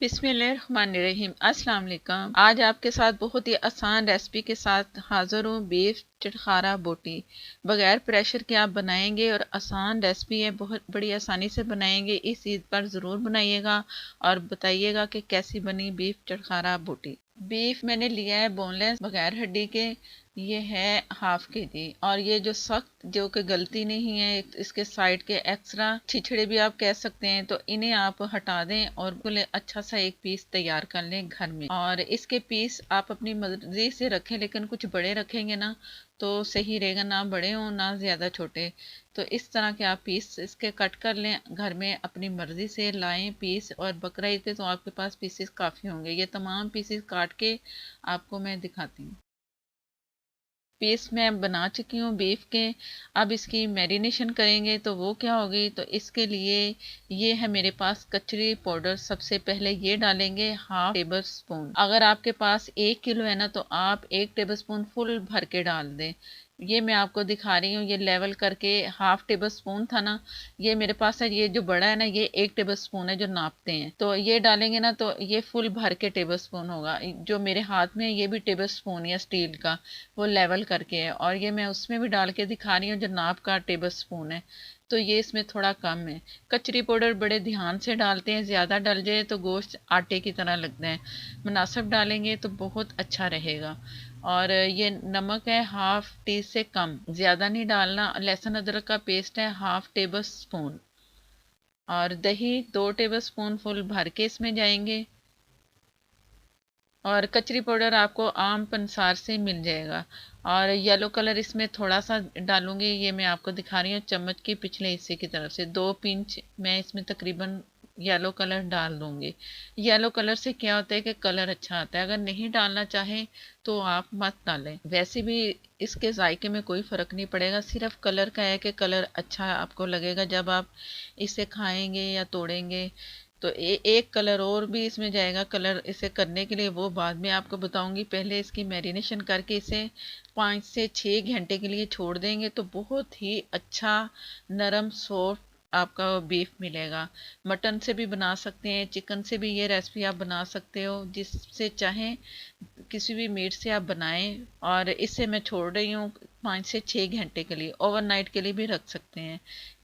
बिस्मिल्लाहिर्रहमानिर्रहीम। अस्सलाम वालेकुम। आज आपके साथ बहुत ही आसान रेसिपी के साथ हाजिर हूँ। बीफ चटखारा बोटी बगैर प्रेशर के आप बनाएंगे और आसान रेसिपी है, बहुत बड़ी आसानी से बनाएंगे। इस ईद पर ज़रूर बनाइएगा और बताइएगा कि कैसी बनी बीफ चटखारा बोटी। बीफ मैंने लिया है बोनलेस बगैर हड्डी के, ये है हाफ के जी। और ये जो सख्त जो कि गलती नहीं है, इसके साइड के एक्स्ट्रा छिछड़े भी आप कह सकते हैं, तो इन्हें आप हटा दें और बिल्कुल अच्छा सा एक पीस तैयार कर लें घर में। और इसके पीस आप अपनी मर्जी से रखें, लेकिन कुछ बड़े रखेंगे ना तो सही रहेगा, ना बड़े हों ना ज़्यादा छोटे। तो इस तरह के आप पीस इसके कट कर लें, घर में अपनी मर्ज़ी से लाएं पीस। और बकरा ईद पे तो आपके पास पीसेस काफ़ी होंगे। ये तमाम पीसेस काट के आपको मैं दिखाती हूँ। पीस मैं बना चुकी हूँ बीफ के। अब इसकी मैरिनेशन करेंगे तो वो क्या होगी, तो इसके लिए ये है मेरे पास कचरी पाउडर। सबसे पहले ये डालेंगे हाफ टेबल स्पून। अगर आपके पास 1 किलो है ना तो आप 1 टेबल स्पून फुल भर के डाल दें। ये मैं आपको दिखा रही हूँ, ये लेवल करके हाफ टेबल स्पून था ना, ये मेरे पास है। ये जो बड़ा है ना, ये 1 टेबल स्पून है जो नापते हैं। तो ये डालेंगे ना तो ये फुल भर के टेबल स्पून होगा। जो मेरे हाथ में है ये भी टेबल स्पून है स्टील का, वो लेवल करके है। और ये मैं उसमें भी डाल के दिखा रही हूँ जो नाप का टेबल स्पून है। तो ये इसमें थोड़ा कम है। कचरी पाउडर बड़े ध्यान से डालते हैं, ज़्यादा डल जाए तो गोश्त आटे की तरह लगता है। मुनासिब डालेंगे तो बहुत अच्छा रहेगा। और ये नमक है हाफ टी से कम, ज़्यादा नहीं डालना। लहसुन अदरक का पेस्ट है हाफ टेबल स्पून। और दही 2 टेबल स्पून फुल भर के इसमें जाएंगे। और कचरी पाउडर आपको आम पंसार से मिल जाएगा। और येलो कलर इसमें थोड़ा सा डालूंगी, ये मैं आपको दिखा रही हूँ चम्मच के पिछले हिस्से की तरफ से 2 पिंच मैं इसमें तकरीबन येलो कलर डाल दूंगी। येलो कलर से क्या होता है कि कलर अच्छा आता है। अगर नहीं डालना चाहें तो आप मत डालें, वैसे भी इसके जायके में कोई फ़र्क नहीं पड़ेगा। सिर्फ कलर का है कि कलर अच्छा आपको लगेगा जब आप इसे खाएंगे या तोड़ेंगे। तो एक कलर और भी इसमें जाएगा। कलर इसे करने के लिए वो बाद में आपको बताऊंगी। पहले इसकी मैरिनेशन करके इसे 5 से 6 घंटे के लिए छोड़ देंगे तो बहुत ही अच्छा नरम सॉफ्ट आपका बीफ मिलेगा। मटन से भी बना सकते हैं, चिकन से भी ये रेसिपी आप बना सकते हो, जिससे चाहें किसी भी मीट से आप बनाएं। और इसे मैं छोड़ रही हूँ 5 से 6 घंटे के लिए, ओवरनाइट के लिए भी रख सकते हैं,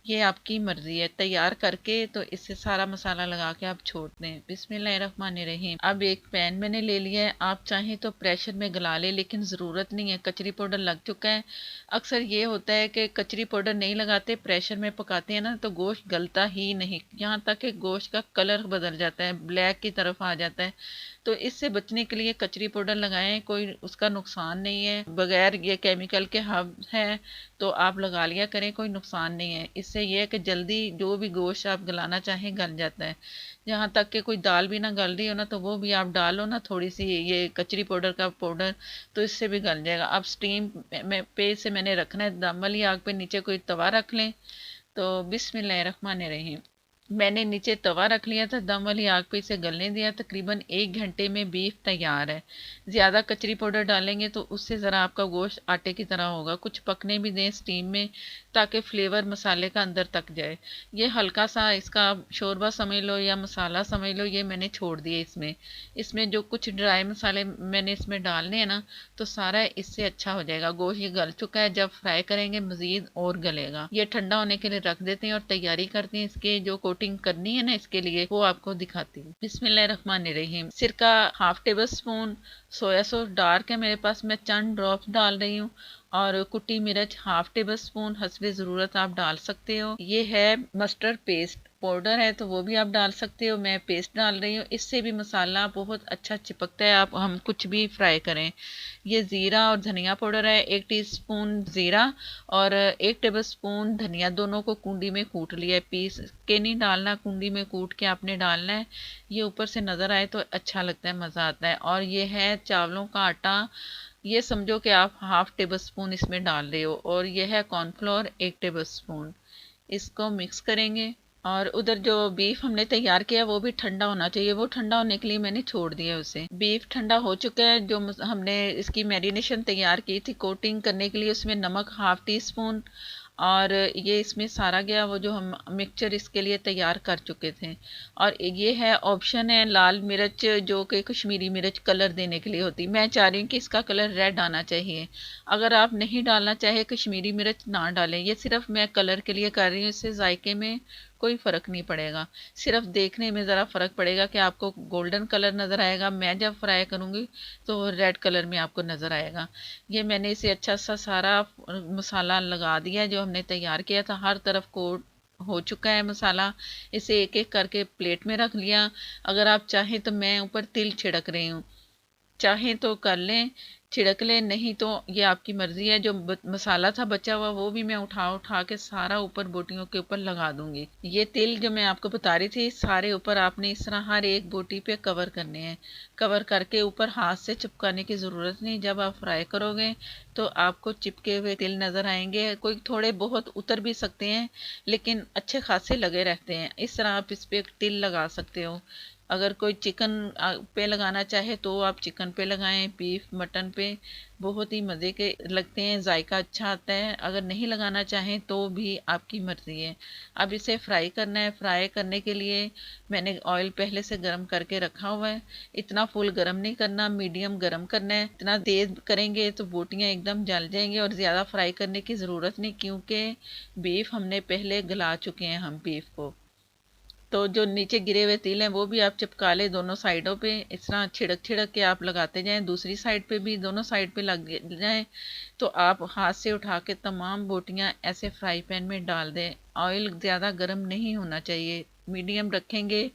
ये आपकी मर्जी है। तैयार करके तो इससे सारा मसाला लगा के आप छोड़ दें। बिस्मिल्लाहिर्रहमानिर्रहीम। अब एक पैन मैंने ले लिया है, आप चाहें तो प्रेशर में गला ले, लेकिन ज़रूरत नहीं है, कचरी पाउडर लग चुका है। अक्सर ये होता है कि कचरी पाउडर नहीं लगाते, प्रेशर में पकाते हैं ना तो गोश्त गलता ही नहीं, यहाँ तक कि गोश्त का कलर बदल जाता है, ब्लैक की तरफ आ जाता है। तो इससे बचने के लिए कचरी पाउडर लगाएं, कोई उसका नुकसान नहीं है। बगैर ये केमिकल के हब है तो आप लगा लिया करें, कोई नुकसान नहीं है। इससे यह है कि जल्दी जो भी गोश्त आप गलाना चाहें गल जाता है। जहाँ तक कि कोई दाल भी ना गल रही हो ना तो वो भी आप डालो ना थोड़ी सी ये कचरी पाउडर का पाउडर, तो इससे भी गल जाएगा। अब स्टीम में पे से मैंने रखना है, दम वाली आग पे नीचे कोई तवा रख लें। तो बिस्मिल्लाहिर्रहमानिर्रहीम। मैंने नीचे तवा रख लिया था, दम वाली आग पे इसे गलने दिया। तकरीबन 1 घंटे में बीफ तैयार है। ज़्यादा कचरी पाउडर डालेंगे तो उससे ज़रा आपका गोश्त आटे की तरह होगा। कुछ पकने भी दें स्टीम में ताकि फ्लेवर मसाले का अंदर तक जाए। ये हल्का सा इसका शोरबा समझ लो या मसाला समझ लो, ये मैंने छोड़ दिया इसमें। इसमें जो कुछ ड्राई मसाले मैंने इसमें डालने हैं ना तो सारा इससे अच्छा हो जाएगा। गोश्त ये गल चुका है, जब फ्राई करेंगे मज़ीद और गलेगा। ये ठंडा होने के लिए रख देते हैं और तैयारी करते हैं इसके जो कोटिंग करनी है ना इसके लिए, वो आपको दिखाती हूँ। बिस्मिल्लाहिर्रहमानिर्रहीम। सिरका half table spoon, soya sauce dark है मेरे पास, मैं चंद ड्रॉप्स डाल रही हूँ। और कुटी मिर्च हाफ टेबल स्पून, हस्बे ज़रूरत आप डाल सकते हो। ये है मस्टर्ड पेस्ट पाउडर है तो वो भी आप डाल सकते हो, मैं पेस्ट डाल रही हूँ। इससे भी मसाला बहुत अच्छा चिपकता है, आप हम कुछ भी फ्राई करें। ये ज़ीरा और धनिया पाउडर है, 1 टीस्पून ज़ीरा और 1 टेबल स्पून धनिया, दोनों को कुंडी में कूट लिया है। पीस के नहीं डालना, कुंडी में कूट के आपने डालना है। ये ऊपर से नज़र आए तो अच्छा लगता है, मज़ा आता है। और ये है चावलों का आटा, ये समझो कि आप हाफ टेबल स्पून इसमें डाल रहे हो। और ये है कॉर्नफ्लोर 1 टेबल स्पून। इसको मिक्स करेंगे। और उधर जो बीफ हमने तैयार किया वो भी ठंडा होना चाहिए, वो ठंडा होने के लिए मैंने छोड़ दिया उसे। बीफ ठंडा हो चुका है। जो हमने इसकी मैरिनेशन तैयार की थी कोटिंग करने के लिए, उसमें नमक हाफ टी स्पून, और ये इसमें सारा गया वो जो हम मिक्सचर इसके लिए तैयार कर चुके थे। और ये है ऑप्शन है लाल मिर्च, जो कि कश्मीरी मिर्च कलर देने के लिए होती है। मैं चाह रही हूँ कि इसका कलर रेड आना चाहिए। अगर आप नहीं डालना चाहे कश्मीरी मिर्च ना डालें, ये सिर्फ मैं कलर के लिए कर रही हूँ। इससे जायके में कोई फ़र्क नहीं पड़ेगा, सिर्फ देखने में ज़रा फ़र्क पड़ेगा कि आपको गोल्डन कलर नज़र आएगा। मैं जब फ्राई करूँगी तो रेड कलर में आपको नज़र आएगा। ये मैंने इसे अच्छा सा सारा मसाला लगा दिया जो हमने तैयार किया था, हर तरफ कोट हो चुका है मसाला। इसे एक एक करके प्लेट में रख लिया। अगर आप चाहें तो मैं ऊपर तिल छिड़क रही हूँ, चाहें तो कर लें, छिड़क लें, नहीं तो ये आपकी मर्जी है। जो मसाला था बचा हुआ वो भी मैं उठा उठा के सारा ऊपर बोटियों के ऊपर लगा दूंगी। ये तिल जो मैं आपको बता रही थी सारे ऊपर आपने इस तरह हर एक बोटी पे कवर करने हैं। कवर करके ऊपर हाथ से चिपकाने की ज़रूरत नहीं। जब आप फ्राई करोगे तो आपको चिपके हुए तिल नज़र आएंगे। कोई थोड़े बहुत उतर भी सकते हैं लेकिन अच्छे खासे लगे रहते हैं। इस तरह आप इस पर तिल लगा सकते हो। अगर कोई चिकन पे लगाना चाहे तो आप चिकन पे लगाएं, बीफ मटन पे बहुत ही मज़े के लगते हैं, जायका अच्छा आता है। अगर नहीं लगाना चाहें तो भी आपकी मर्ज़ी है। अब इसे फ्राई करना है। फ्राई करने के लिए मैंने ऑयल पहले से गर्म करके रखा हुआ है। इतना फुल गर्म नहीं करना, मीडियम गर्म करना है। इतना तेज़ करेंगे तो बोटियाँ एकदम जल जाएंगी और ज़्यादा फ्राई करने की ज़रूरत नहीं, क्योंकि बीफ हमने पहले गला चुके हैं हम बीफ को। तो जो नीचे गिरे हुए तिल हैं वो भी आप चिपका लें दोनों साइडों पे। इस तरह छिड़क छिड़क के आप लगाते जाएं, दूसरी साइड पे भी दोनों साइड पे लग जाएं। तो आप हाथ से उठा के तमाम बोटियां ऐसे फ्राई पैन में डाल दें। ऑयल ज़्यादा गर्म नहीं होना चाहिए, मीडियम रखेंगे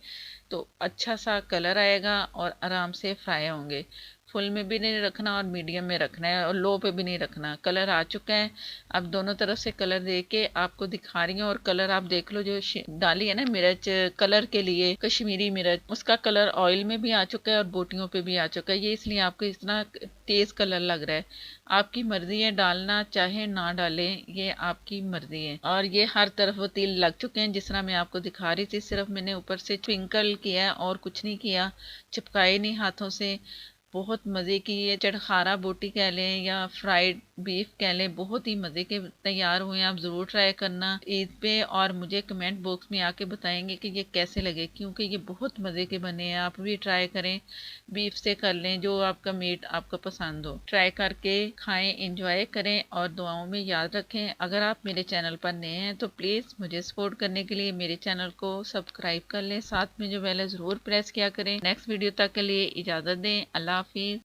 तो अच्छा सा कलर आएगा और आराम से फ्राई होंगे। फुल में भी नहीं रखना और मीडियम में रखना है और लो पे भी नहीं रखना। कलर आ चुका है। अब दोनों तरफ से कलर दे के आपको दिखा रही हूँ। और कलर आप देख लो, जो डाली है ना मिर्च कलर के लिए कश्मीरी मिर्च, उसका कलर ऑयल में भी आ चुका है और बोटियों पे भी आ चुका है। ये इसलिए आपको इतना तेज कलर लग रहा है। आपकी मर्जी है डालना चाहे ना डालें, ये आपकी मर्जी है। और ये हर तरफ वो तिल लग चुके हैं जिस तरह मैं आपको दिखा रही थी। सिर्फ मैंने ऊपर से ट्विंकल किया है और कुछ नहीं किया, चिपकाए नहीं हाथों से। बहुत मज़े की ये चटखारा बोटी कह लें या फ्राइड बीफ कह लें, बहुत ही मज़े के तैयार हुए हैं। आप ज़रूर ट्राई करना ईद पे और मुझे कमेंट बॉक्स में आके बताएंगे कि ये कैसे लगे, क्योंकि ये बहुत मज़े के बने हैं। आप भी ट्राई करें, बीफ से कर लें, जो आपका मीट आपको पसंद हो। ट्राई करके खाएं, इंजॉय करें और दुआओं में याद रखें। अगर आप मेरे चैनल पर नए हैं तो प्लीज़ मुझे सपोर्ट करने के लिए मेरे चैनल को सब्सक्राइब कर लें, साथ में जो बेल है ज़रूर प्रेस किया करें। नेक्स्ट वीडियो तक के लिए इजाज़त दें। अल्लाह हाफिज़।